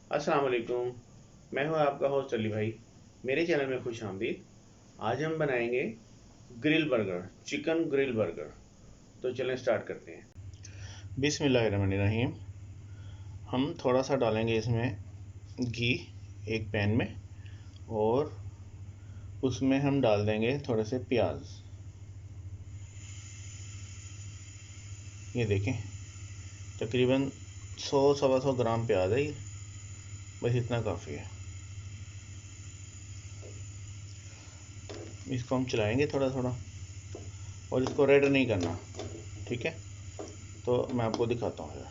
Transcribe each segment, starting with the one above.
अस्सलाम वालेकुम। मैं हूं आपका होस्ट अली भाई। मेरे चैनल में खुश आमदीद। आज हम बनाएंगे grill burger, chicken grill burger. तो चलें स्टार्ट करते हैं। बिस्मिल्लाहिर्रहमानिर्रहीम। हम थोड़ा सा डालेंगे इसमें घी एक पैन में, और उसमें हम डाल देंगे थोड़े से प्याज। ये देखें, तकरीबन 100 सवा 100 ग्राम प्याज है ये। बस इतना काफ़ी है। इसको हम चलाएंगे थोड़ा थोड़ा, और इसको रेड नहीं करना, ठीक है। तो मैं आपको दिखाता हूँ।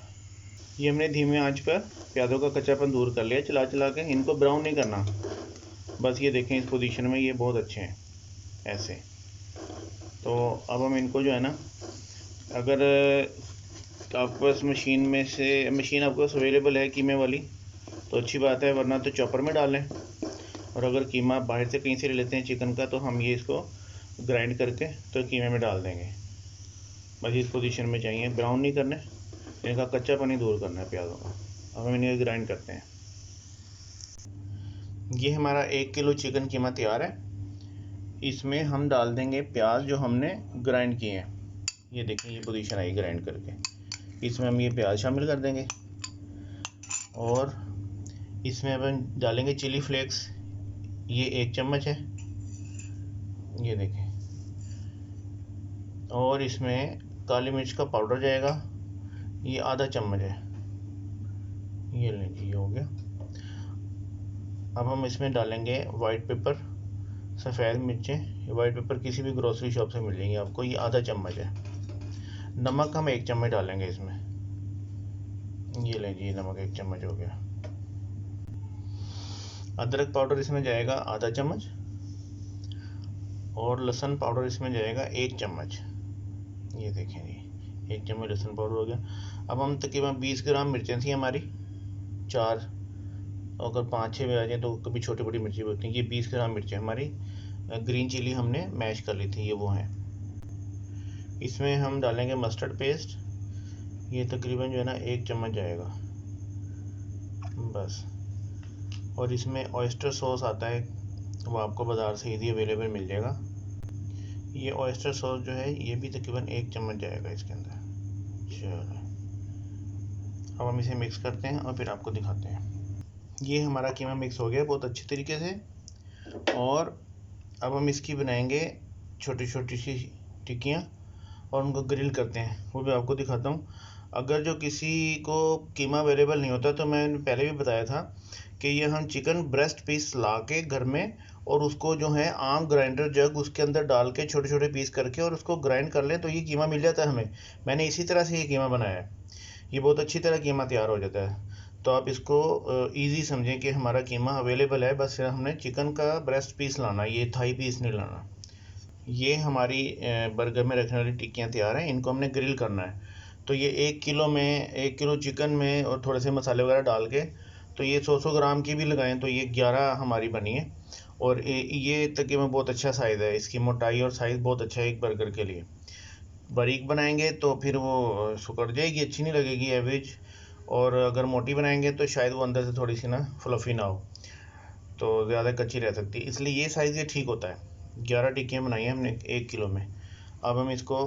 ये हमने धीमे आंच पर प्याज़ों का कच्चापन दूर कर लिया, चला चला के। इनको ब्राउन नहीं करना, बस ये देखें इस पोजीशन में ये बहुत अच्छे हैं ऐसे। तो अब हम इनको जो है ना, अगर आपके पास मशीन आपके पास अवेलेबल है कीमे वाली तो अच्छी बात है, वरना तो चॉपर में डालें। और अगर कीमा बाहर से कहीं से ले लेते हैं चिकन का, तो हम ये इसको ग्राइंड करके तो कीमे में डाल देंगे। बस इस पोजीशन में चाहिए, ब्राउन नहीं करने, इनका कच्चापन ही दूर करना है प्याज़ों का। अब हम इन्हें ग्राइंड करते हैं। ये हमारा 1 किलो चिकन कीमा तैयार है। इसमें हम डाल देंगे प्याज जो हमने ग्राइंड किए हैं। ये देखें, ये पोजीशन आई ग्राइंड करके। इसमें हम ये प्याज शामिल कर देंगे, और इसमें अब हम डालेंगे चिली फ्लेक्स। ये 1 चम्मच है, ये देखें। और इसमें काली मिर्च का पाउडर जाएगा, ये आधा चम्मच है। ये लीजिए, ये हो गया। अब हम इसमें डालेंगे वाइट पेपर, सफ़ेद मिर्चें। वाइट पेपर किसी भी ग्रोसरी शॉप से मिल जाएंगे आपको, ये आधा चम्मच है। नमक हम 1 चम्मच डालेंगे इसमें। ये लीजिए, नमक 1 चम्मच हो गया। अदरक पाउडर इसमें जाएगा आधा चम्मच, और लहसुन पाउडर इसमें जाएगा 1 चम्मच। ये देखें जी, 1 चम्मच लहसुन पाउडर हो गया। अब हम तकरीबन 20 ग्राम मिर्चें थी हमारी, 4, अगर 5-6 भी आ जाए तो कभी छोटी बड़ी मिर्ची भी होती हैं। ये 20 ग्राम मिर्चें हमारी ग्रीन चिली हमने मैश कर ली थी, ये वो हैं। इसमें हम डालेंगे मस्टर्ड पेस्ट, ये तकरीबन जो है ना 1 चम्मच जाएगा बस। और इसमें ऑयस्टर सॉस आता है, वो आपको बाज़ार से इजी अवेलेबल मिल जाएगा। ये ऑयस्टर सॉस जो है ये भी तकरीबन 1 चम्मच जाएगा इसके अंदर। चलो, अब हम इसे मिक्स करते हैं और फिर आपको दिखाते हैं। ये हमारा कीमा मिक्स हो गया बहुत अच्छे तरीके से। और अब हम इसकी बनाएंगे छोटी छोटी सी टिक्कियाँ, और उनको ग्रिल करते हैं, वो भी आपको दिखाता हूँ। अगर जो किसी को कीमा अवेलेबल नहीं होता, तो मैंने पहले भी बताया था कि ये हम चिकन ब्रेस्ट पीस ला के घर में, और उसको जो है आम ग्राइंडर जग उसके अंदर डाल के छोटे छोटे पीस करके और उसको ग्राइंड कर लें तो ये कीमा मिल जाता है हमें। मैंने इसी तरह से ये कीमा बनाया है, ये बहुत अच्छी तरह कीमा तैयार हो जाता है। तो आप इसको ईज़ी समझें कि हमारा कीमा अवेलेबल है, बस हमने चिकन का ब्रेस्ट पीस लाना, ये थाई पीस नहीं लाना। ये हमारी बर्गर में रखने वाली टिक्कियाँ तैयार हैं, इनको हमने ग्रिल करना है। तो ये 1 किलो चिकन में और थोड़े से मसाले वगैरह डाल के, तो ये 100 ग्राम की भी लगाएं तो ये 11 हमारी बनी है। और ये तकरीबन बहुत अच्छा साइज़ है, इसकी मोटाई और साइज़ बहुत अच्छा है एक बर्गर के लिए। बारीक बनाएंगे तो फिर वो सिकुड़ जाएगी, अच्छी नहीं लगेगी, एवरेज। और अगर मोटी बनाएंगे तो शायद वो अंदर से थोड़ी सी ना फ्लफ़ी ना हो, तो ज़्यादा कच्ची रह सकती है, इसलिए ये साइज़ ये ठीक होता है। 11 टिक्कियाँ बनाई हैं हमने 1 किलो में। अब हम इसको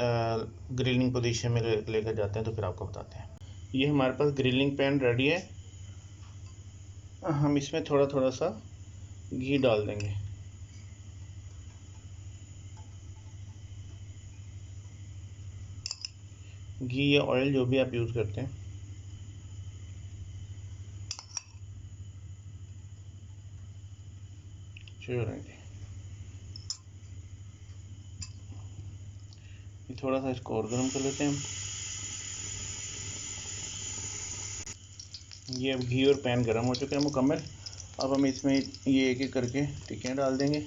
ग्रिलिंग पोजीशन में लेकर जाते हैं, तो फिर आपको बताते हैं। ये हमारे पास ग्रिलिंग पैन रेडी है। हम इसमें थोड़ा थोड़ा सा घी डाल देंगे। घी या ऑयल जो भी आप यूज़ करते हैं। चलो जी, ये थोड़ा सा इसको और गर्म कर लेते हैं हम। ये अब घी और पैन गर्म हो चुके हैं मुकम्मल। अब हम इसमें ये एक एक करके टिक्कियाँ डाल देंगे।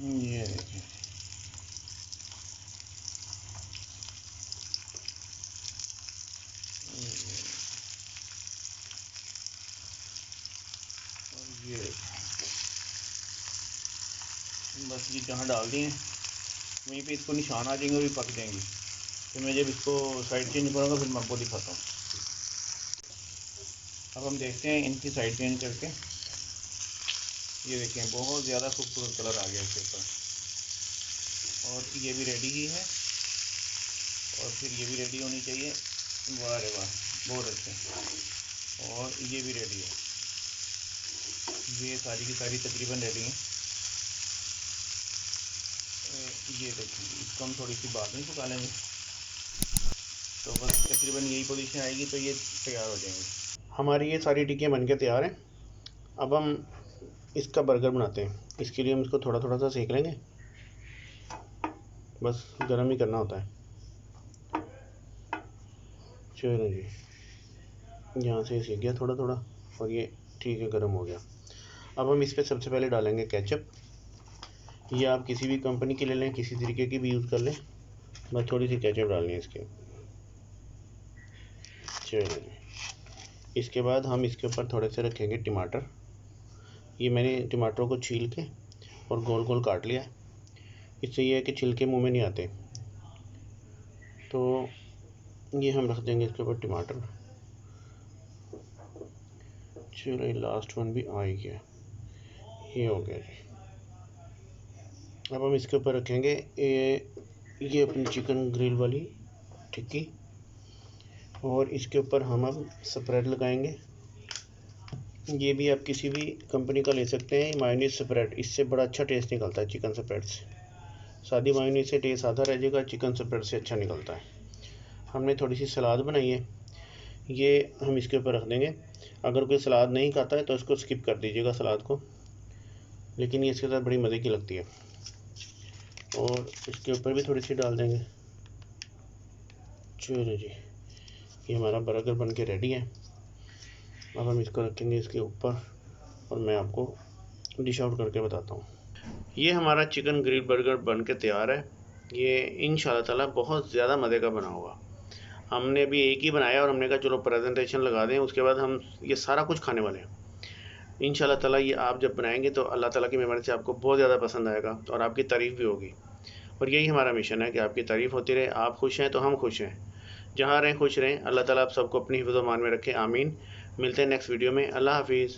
ये देखिए, और ये बस ये जहाँ डाल दिए वहीं पे इसको निशान आ जाएंगे और ये पक जाएंगी। फिर मैं जब इसको साइड चेंज करूँगा फिर मैं आपको दिखाता हूँ। अब हम देखते हैं इनकी साइड चेंज करके। ये देखें बहुत ज़्यादा खूबसूरत कलर आ गया इसके ऊपर, और ये भी रेडी ही है, और फिर ये भी रेडी होनी चाहिए। वाह रे वाह, बहुत अच्छे। और ये भी रेडी है, ये सारी की सारी तकरीबन रेडी हैं। ये देखिए, इसको हम थोड़ी सी बाद में पका लेंगे, तो बस तकरीबन यही पोजीशन आएगी तो ये तैयार हो जाएंगे। हमारी ये सारी टिक्कियाँ बन के तैयार हैं। अब हम इसका बर्गर बनाते हैं। इसके लिए हम इसको थोड़ा थोड़ा सा सेक लेंगे, बस गर्म ही करना होता है। चलो जी, यहाँ से सीख गया थोड़ा थोड़ा, और ये ठीक है, गर्म हो गया। अब हम इस पर सबसे पहले डालेंगे केचप। ये आप किसी भी कंपनी की ले लें, किसी तरीके की भी यूज़ कर लें, बस थोड़ी सी केचप डालनी है इसके। चलो जी, इसके बाद हम इसके ऊपर थोड़े से रखेंगे टमाटर। ये मैंने टमाटरों को छील के और गोल गोल काट लिया। इससे ये है कि छिलके मुंह में नहीं आते। तो ये हम रख देंगे इसके ऊपर टमाटर। चलो, ये लास्ट वन भी आ ही गया, ये हो गया जी। अब हम इसके ऊपर रखेंगे ये अपनी चिकन ग्रिल वाली टिक्की, और इसके ऊपर हम अब स्प्रेड लगाएंगे। ये भी आप किसी भी कंपनी का ले सकते हैं, मायोनीज स्प्रेड। इससे बड़ा अच्छा टेस्ट निकलता है चिकन स्प्रेड से। सादी मायोनीज से टेस्ट आधा रह जाएगा, चिकन स्प्रेड से अच्छा निकलता है। हमने थोड़ी सी सलाद बनाई है, ये हम इसके ऊपर रख देंगे। अगर कोई सलाद नहीं खाता है तो इसको स्किप कर दीजिएगा सलाद को, लेकिन ये इसके साथ बड़ी मज़े की लगती है। और इसके ऊपर भी थोड़ी सी डाल देंगे। चलो जी, ये हमारा बर्गर बन के रेडी है। अब हम इसको रखेंगे इसके ऊपर, और मैं आपको डिश आउट करके बताता हूँ। ये हमारा चिकन ग्रिल बर्गर बन के तैयार है। ये इंशाल्लाह ताला बहुत ज़्यादा मज़े का बना होगा। हमने अभी एक ही बनाया और हमने कहा चलो प्रेजेंटेशन लगा दें, उसके बाद हम ये सारा कुछ खाने वाले हैं। इंशाल्लाह ताला ये आप जब बनाएंगे तो अल्लाह ताला की मेहरबानी से आपको बहुत ज़्यादा पसंद आएगा, और आपकी तारीफ़ भी होगी। और यही हमारा मिशन है कि आपकी तारीफ़ होती रहे। आप खुश हैं तो हम खुश हैं। जहाँ रहें खुश रहें। अल्लाह ताला आप सबको अपनी हिफ्ज़-ओ-मान में रखे, आमीन। मिलते हैं नेक्स्ट वीडियो में। अल्लाह हाफिज़।